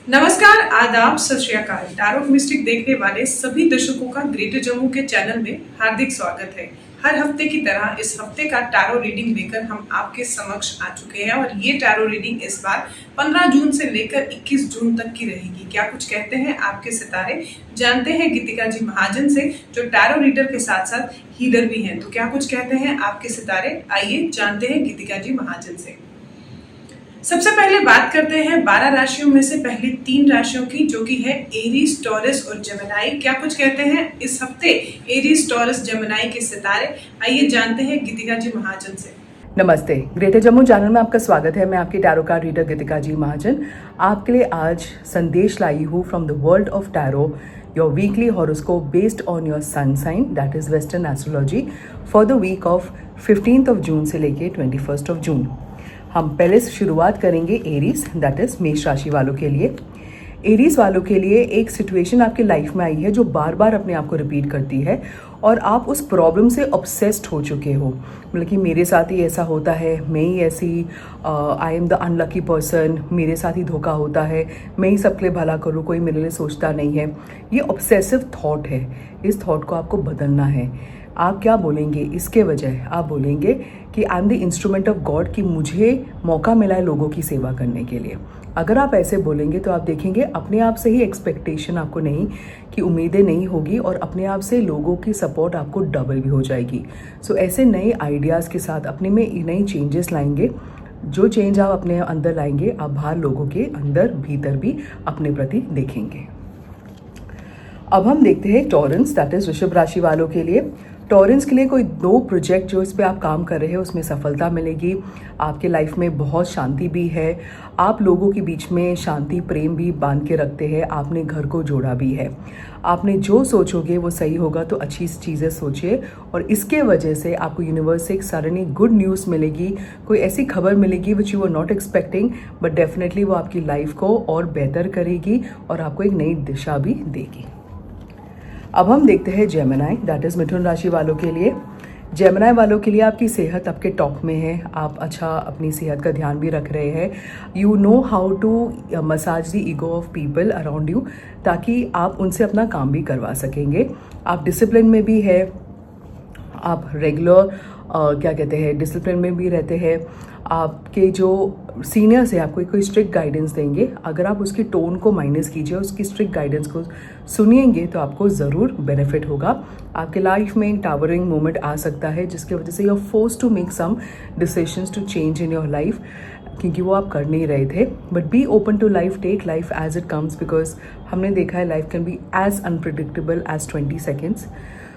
नमस्कार, आदाब, सत श्री अकाल। टैरो मिस्टिक देखने वाले सभी दर्शकों का ग्रेटर जम्मू के चैनल में हार्दिक स्वागत है। हर हफ्ते की तरह इस हफ्ते का टैरो रीडिंग लेकर हम आपके समक्ष आ चुके हैं और ये टैरो रीडिंग इस बार 15 जून से लेकर 21 जून तक की रहेगी। क्या कुछ कहते हैं आपके सितारे, जानते हैं गीतिका जी महाजन से, जो टैरो रीडर के साथ साथ हीलर भी हैं। तो क्या कुछ कहते हैं आपके सितारे, आइए जानते हैं गीतिका जी महाजन से। सबसे पहले बात करते हैं 12 राशियों में से पहली 3 राशियों की, जो कि है एरीज, टॉरस और जेमिनी। क्या कुछ कहते हैं इस हफ्ते एरीज, टॉरस, जेमिनी के सितारे, आइए जानते हैं गीतिका जी महाजन से। नमस्ते, ग्रेटर जम्मू चैनल में आपका स्वागत है। मैं आपकी tarot card reader Geetika ji Mahajan आपके लिए आज संदेश लाई हूँ from the world of tarot, your weekly horoscope based on your sun sign, that is western astrology, for the week of 15 June से लेके 21 जून। हम पहले शुरुआत करेंगे एरीज, दैट इज मेष राशि वालों के लिए। एरीज वालों के लिए एक सिचुएशन आपकी लाइफ में आई है जो बार बार अपने आप को रिपीट करती है और आप उस प्रॉब्लम से ऑब्सेस्ड हो चुके हो। मतलब कि मेरे साथ ही ऐसा होता है, मैं ही ऐसी, I am the unlucky person, मेरे साथ ही धोखा होता है, मैं ही सबके लिए भला करूँ, कोई मेरे लिए सोचता नहीं है। ये ऑब्सेसिव थॉट है। इस थॉट को आपको बदलना है। आप क्या बोलेंगे इसके वजह? आप बोलेंगे कि I am the instrument of God, कि मुझे मौका मिला है लोगों की सेवा करने के लिए। अगर आप ऐसे बोलेंगे तो आप देखेंगे अपने आप से ही एक्सपेक्टेशन आपको नहीं कि उम्मीदें नहीं होगी और अपने आप से लोगों की सपोर्ट आपको डबल भी हो जाएगी। सो ऐसे नए आइडियाज़ के साथ अपने में नई चेंजेस लाएंगे। जो चेंज आप अपने अंदर लाएंगे, आप बाहर लोगों के अंदर भीतर भी अपने प्रति देखेंगे। अब हम देखते हैं टॉरेंस, दैट इज वृषभ राशि वालों के लिए। टॉरेंस के लिए कोई 2 प्रोजेक्ट जो इस पे आप काम कर रहे हैं उसमें सफलता मिलेगी। आपके लाइफ में बहुत शांति भी है। आप लोगों के बीच में शांति, प्रेम भी बांध के रखते हैं। आपने घर को जोड़ा भी है। आपने जो सोचोगे वो सही होगा, तो अच्छी चीज़ें सोचिए और इसके वजह से आपको यूनिवर्स से एक सडनली गुड न्यूज़ मिलेगी। कोई ऐसी खबर मिलेगी which you are not expecting, but definitely वो आपकी लाइफ को और बेहतर करेगी और आपको एक नई दिशा भी देगी। अब हम देखते हैं जेमिनी, दैट इज मिथुन राशि वालों के लिए। जेमिनी वालों के लिए आपकी सेहत आपके टॉप में है। आप अच्छा अपनी सेहत का ध्यान भी रख रहे हैं। You know how to massage the ego of people around you, ताकि आप उनसे अपना काम भी करवा सकेंगे। आप डिसिप्लिन में भी है। आप रेगुलर क्या कहते हैं, डिसिप्लिन में भी रहते हैं। आपके जो सीनियर्स है आपको कोई स्ट्रिक्ट गाइडेंस देंगे। अगर आप उसकी टोन को माइनस कीजिए, उसकी स्ट्रिक्ट गाइडेंस को सुनिएंगे तो आपको ज़रूर बेनिफिट होगा। आपके लाइफ में एक टावरिंग मोमेंट आ सकता है जिसकी वजह से you are forced to make some decisions to change in your life, क्योंकि वो आप कर नहीं रहे थे। But be open to life, take life as it comes, because हमने देखा है life can be as unpredictable as 20 seconds.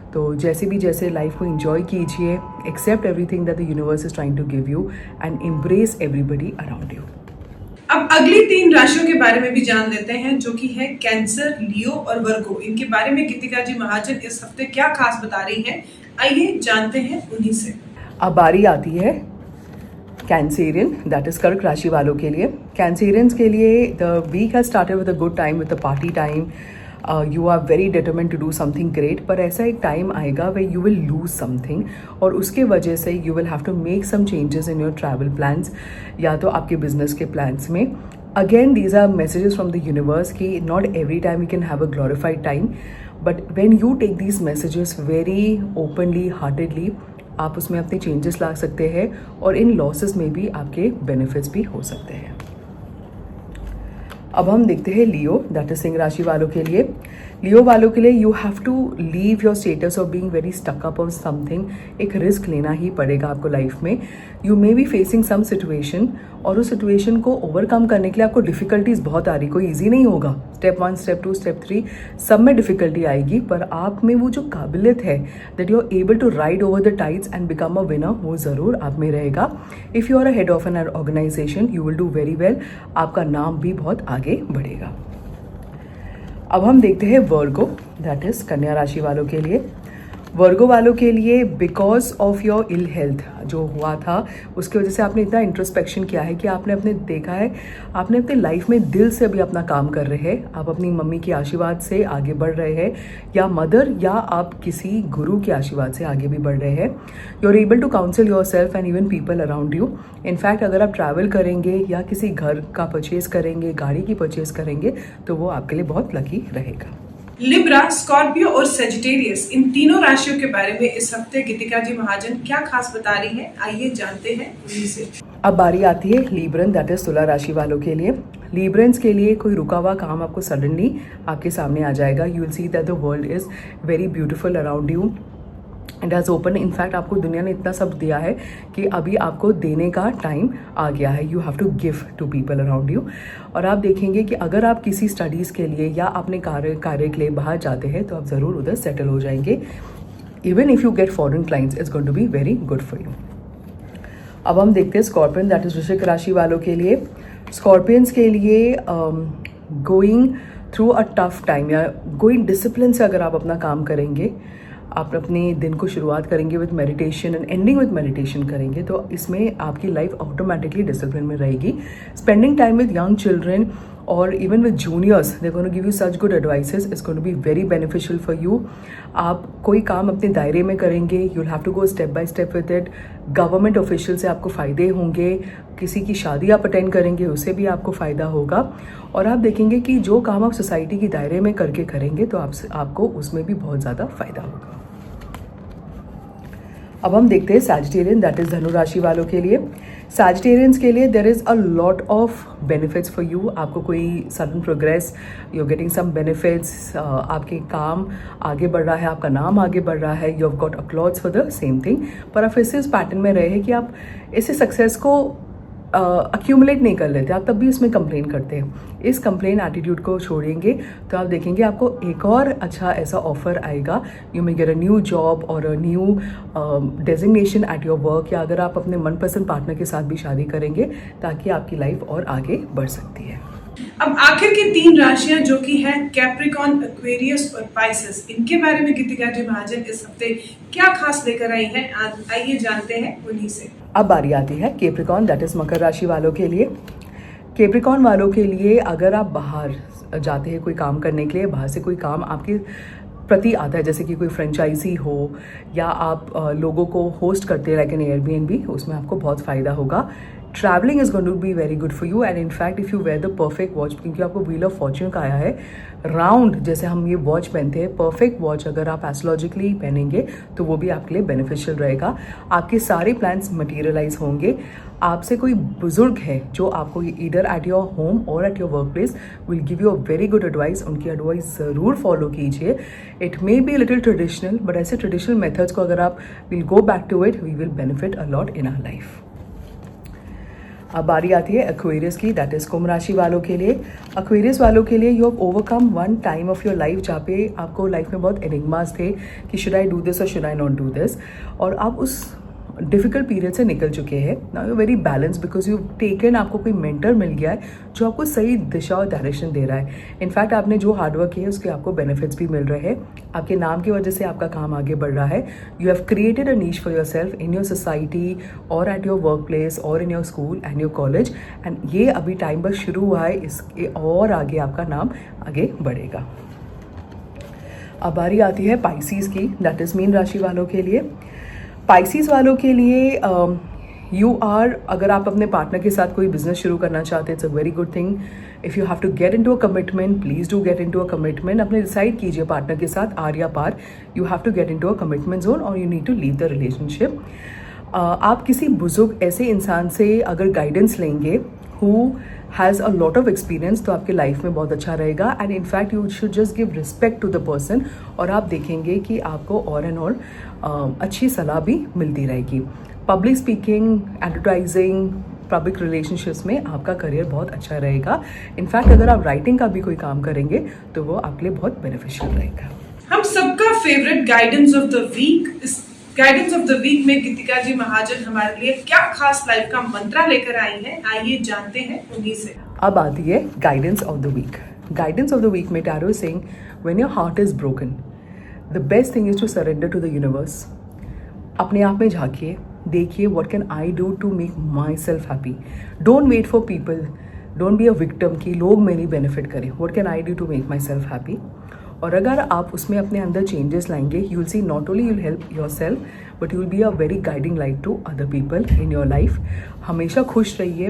तो जैसे लाइफ को एंजॉय कीजिए, accept everything that the universe is trying to give you and embrace everybody around you. अब अगली 3 राशियों के बारे में भी जान लेते हैं, जो कि है कैंसर, लियो और वर्गो। इनके बारे में गीतिका जी महाजन इस हफ्ते क्या खास बता रही हैं, आइए जानते हैं उन्हीं से। अब बारी आती है कैंसेरियन, दैट इज कर्क राशि वालों के लिए। कैंसेरियंस के लिए the week has started with a good time, with the party time. You are very determined to do something great, पर ऐसा एक टाइम आएगा way you will lose something और उसके वजह से you will have to make some changes in your travel plans या तो आपके बिजनेस के प्लान्स में। Again these are messages from the universe कि not every time you can have a glorified time, but when you take these messages very openly, heartedly, आप उसमें अपने changes ला सकते हैं और इन लॉसेस में भी आपके बेनिफिट्स भी हो सकते हैं। अब हम देखते हैं लियो, दैट इज सिंह राशि वालों के लिए। लियो वालों के लिए you have to leave your status of being very stuck up on something. एक रिस्क लेना ही पड़ेगा आपको लाइफ में। You may be facing some situation और उस सिचुएशन को ओवरकम करने के लिए आपको डिफिकल्टीज बहुत आ रही, कोई ईजी नहीं होगा। स्टेप 1, स्टेप 2, स्टेप 3 सब में डिफिकल्टी आएगी, पर आप में वो जो काबिलियत है that you are able to ride over the tides and become a winner, वो ज़रूर आप में रहेगा। If you are a head of an organization you will do very well. आपका नाम भी बहुत आगे बढ़ेगा। अब हम देखते हैं वर्गो, दैट इज कन्या राशि वालों के लिए। वर्गो वालों के लिए because of your ill health जो हुआ था उसकी वजह से आपने इतना इंट्रोस्पेक्शन किया है कि आपने अपने देखा है, आपने अपने लाइफ में दिल से अभी अपना काम कर रहे हैं। आप अपनी मम्मी के आशीर्वाद से आगे बढ़ रहे हैं, या मदर, या आप किसी गुरु के आशीर्वाद से आगे भी बढ़ रहे हैं। You are able to counsel yourself and even people around you. In fact अगर आप ट्रैवल करेंगे या किसी घर का परचेज करेंगे, गाड़ी की परचेज करेंगे, तो वो आपके लिए बहुत लकी रहेगा। लिब्रा, स्कॉर्पियो और सेजिटेरियस, इन तीनों राशियों के बारे में इस हफ्ते गीतिका जी महाजन क्या खास बता रही हैं, आइए जानते हैं उन्हीं से। अब बारी आती है लीब्रन, दैट इज तुला राशि वालों के लिए। लीब्रन्स के लिए कोई रुका हुआ काम आपको सडनली आपके सामने आ जाएगा। You will see that the world is very beautiful around you, it has open. In fact आपको दुनिया ने इतना सब दिया है कि अभी आपको देने का टाइम आ गया है। You have to give to people around you. और आप देखेंगे कि अगर आप किसी स्टडीज़ के लिए या अपने कार्य के लिए बाहर जाते हैं तो आप ज़रूर उधर सेटल हो जाएंगे। Even if you get foreign clients, it's going to be very good for you. अब हम देखते हैं स्कॉर्पियन, दैट इज वृश्चिक राशि वालों के लिए। स्कॉर्पियंस के लिए going through a tough time या गोइंग डिसिप्लिन से अगर आप अपना काम करेंगे, आप अपने दिन को शुरुआत करेंगे with meditation and ending with meditation करेंगे, तो इसमें आपकी लाइफ ऑटोमेटिकली डिसिप्लिन में रहेगी। Spending time with young children और even with juniors, they going to give you such good advices, it's going to be very beneficial for you. आप कोई काम अपने दायरे में करेंगे, you will have to go step by step with it. Government official से आपको फ़ायदे होंगे, किसी की शादी आप अटेंड करेंगे उससे भी आपको फ़ायदा होगा। और आप देखेंगे कि जो काम आप सोसाइटी के दायरे में करके करेंगे तो आपको उसमें भी बहुत ज़्यादा फ़ायदा होगा। अब हम देखते हैं सैजिटेरियन, दैट इज धनु राशि वालों के लिए। सैजिटेरियंस के लिए there is a lot of benefits for you. आपको कोई sudden progress, you are getting some benefits, आपके काम आगे बढ़ रहा है, आपका नाम आगे बढ़ रहा है, you have got applauds for the same thing. पर आप फिर से इस पैटर्न में रहे हैं कि आप इस सक्सेस को अक्यूमुलेट नहीं कर लेते, आप तब भी उसमें कंप्लेन करते हैं। इस कंप्लेन एटीट्यूड को छोड़ेंगे तो आप देखेंगे आपको एक और अच्छा ऐसा ऑफर आएगा। You may get a new job और a new designation at your work, या अगर आप अपने मनपसंद पार्टनर के साथ भी शादी करेंगे ताकि आपकी लाइफ और आगे बढ़ सकती है। अब आखिर की तीन राशियां जो कि हैं कैप्रिकॉन, एक्वेरियस और पाइसेस, इनके बारे में गीतिका जी महाजन इस हफ्ते क्या खास लेकर आई हैं, आइए जानते हैं उन्हीं से। अब बारी आती है कैप्रिकॉन, दैट इज मकर राशि वालों के लिए। कैप्रिकॉन वालों के लिए अगर आप बाहर जाते हैं कोई काम करने के लिए, बाहर से कोई काम आपके प्रति आता है, जैसे कि कोई फ्रेंचाइजी हो या आप लोगों को होस्ट करते हैं लाइक एन एयरबीएनबी, उसमें आपको बहुत फ़ायदा होगा। Travelling is going to be very good for you and in fact if you wear the perfect watch, क्योंकि आपको व्हील ऑफ फॉर्च्यून का आया है राउंड, जैसे हम ये वॉच पहनते हैं, परफेक्ट वॉच अगर आप एस्ट्रोलॉजिकली पहनेंगे तो वो भी आपके लिए बेनिफिशियल रहेगा। आपके सारे प्लान्स मटेरियलाइज होंगे। आपसे कोई बुजुर्ग है जो आपको ईदर एट योर होम और at your work place will give you a very good advice, उनकी एडवाइस ज़रूर फॉलो कीजिए। It may be little traditional, but ऐसे ट्रेडिशनल मेथड्स को अगर आप will go back to it, we will benefit a lot in our life. अब बारी आती है एक्वेरियस की, दैट इज कुंभ राशि वालों के लिए। एक्वेरियस वालों के लिए you have overcome one time of your life जहाँ पे आपको लाइफ में बहुत एनिग्मास थे कि शुड आई डू दिस और should I not do this, और आप उस डिफिकल्ट पीरियड से निकल चुके हैं। Now you very balance because you taken, आपको कोई मेंटर मिल गया है जो आपको सही दिशा और डायरेक्शन दे रहा है। इनफैक्ट आपने जो हार्डवर्क किया है उसके आपको बेनिफिट्स भी मिल रहे हैं। आपके नाम की वजह से आपका काम आगे बढ़ रहा है। You have created a niche for your self in your society और एट योर वर्क प्लेस और in your school and your college, and ये अभी टाइम बस शुरू हुआ है, इसके और आगे आपका नाम आगे बढ़ेगा। अब बारी आती है पाइसीज की, दैट इज मीन राशि वालों के लिए। पाइसीज वालों के लिए अगर आप अपने पार्टनर के साथ कोई बिजनेस शुरू करना चाहते हैं, it's a very good thing. If you have to get into a commitment, please do get into a commitment. अपने डिसाइड कीजिए पार्टनर के साथ आर या पार, you have to get into a commitment zone और you need to leave the relationship. आप किसी बुजुर्ग ऐसे इंसान से अगर गाइडेंस लेंगे who has a lot of experience, तो आपके लाइफ में बहुत अच्छा रहेगा। And in fact you should just give respect to the person, और आप देखेंगे कि आपको और एंड और अच्छी सलाह भी मिलती रहेगी। Public speaking, advertising, public relationships में आपका करियर बहुत अच्छा रहेगा। इनफैक्ट अगर आप राइटिंग का भी कोई काम करेंगे तो वो आपके लिए बहुत बेनिफिशियल रहेगा। हम सबका favourite guidance of the week, इस गाइडेंस ऑफ द वीक में गीतिका जी महाजन हमारे लिए क्या खास लाइफ का मंत्रा लेकर आई हैं, आइए जानते हैं उन्हीं से। अब आती है guidance of the week. Guidance of the week में tarot is saying when your heart is broken, the best thing is to surrender to the universe. अपने आप में झांकिए, देखिए what can I do to make myself happy. Don't wait for people, don't be a victim कि लोग मेरी benefit करें. What can I do to make myself happy. और अगर आप उसमें अपने अंदर चेंजेस लाएंगे, you will see not only you'll help yourself but you will be a very guiding light to other people in your life. हमेशा खुश रहिए,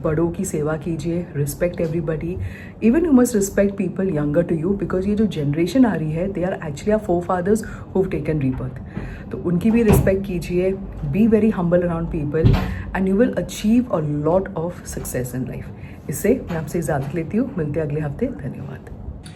बड़ों की सेवा कीजिए, respect everybody. Even you must respect people younger to you because ये जो जनरेशन आ रही है they are actually are forefathers who have taken rebirth. तो उनकी भी रिस्पेक्ट कीजिए. Be very humble around people and you will achieve a lot of success in life. इससे मैं आपसे इजाजत लेती हूँ. मिलते हैं अगले हफ्ते. धन्यवाद.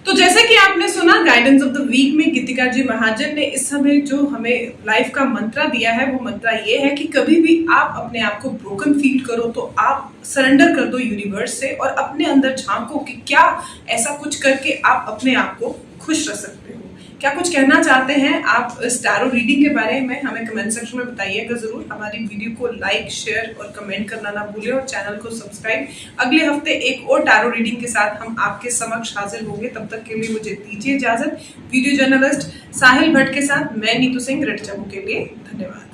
तो जैसे कि आपने सुना गाइडेंस ऑफ द वीक में गीतिका जी महाजन ने इस समय जो हमें लाइफ का मंत्रा दिया है, वो मंत्रा ये है कि कभी भी आप अपने आप को ब्रोकन फील करो तो आप सरेंडर कर दो यूनिवर्स से और अपने अंदर झांको कि क्या ऐसा कुछ करके आप अपने आप को खुश रख सकते हो. क्या कुछ कहना चाहते हैं आप इस टैरो रीडिंग के बारे में, हमें कमेंट सेक्शन में बताइएगा जरूर. हमारी वीडियो को लाइक, शेयर और कमेंट करना ना भूलें और चैनल को सब्सक्राइब. अगले हफ्ते एक और टैरो रीडिंग के साथ हम आपके समक्ष हाजिर होंगे. तब तक के लिए मुझे दीजिए इजाजत. वीडियो जर्नलिस्ट साहिल भट्ट के साथ मैं नीतू सिंह, ग्रेटर जम्मू के लिए. धन्यवाद.